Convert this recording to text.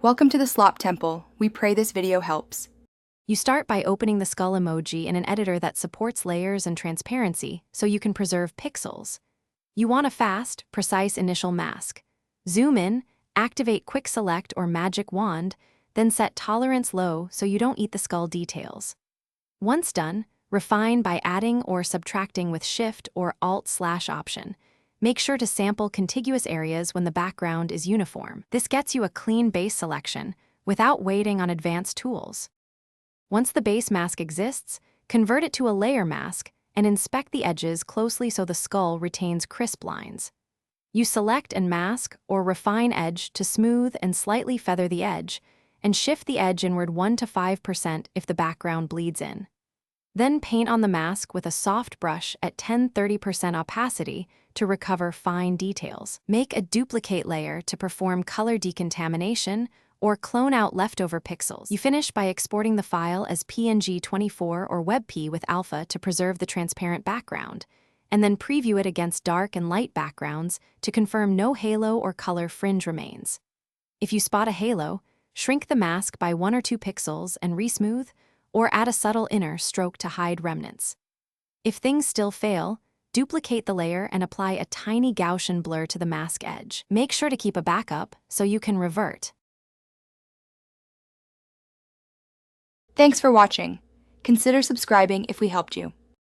Welcome to the Slop Temple. We pray this video helps. You start by opening the skull emoji in an editor that supports layers and transparency so you can preserve pixels. You want a fast, precise initial mask. Zoom in, activate Quick Select or Magic Wand, then set tolerance low so you don't eat the skull details. Once done, refine by adding or subtracting with Shift or Alt/Option. Make sure to sample contiguous areas when the background is uniform. This gets you a clean base selection without waiting on advanced tools. Once the base mask exists, convert it to a layer mask and inspect the edges closely so the skull retains crisp lines. You select and mask or refine edge to smooth and slightly feather the edge, and shift the edge inward 1 to 5% if the background bleeds in. Then paint on the mask with a soft brush at 10–30% opacity to recover fine details. Make a duplicate layer to perform color decontamination or clone out leftover pixels. You finish by exporting the file as PNG24 or WebP with alpha to preserve the transparent background, and then preview it against dark and light backgrounds to confirm no halo or color fringe remains. If you spot a halo, shrink the mask by 1 or 2 pixels and resmooth, or add a subtle inner stroke to hide remnants. If things still fail, duplicate the layer and apply a tiny Gaussian blur to the mask edge. Make sure to keep a backup so you can revert. Thanks for watching. Consider subscribing if we helped you.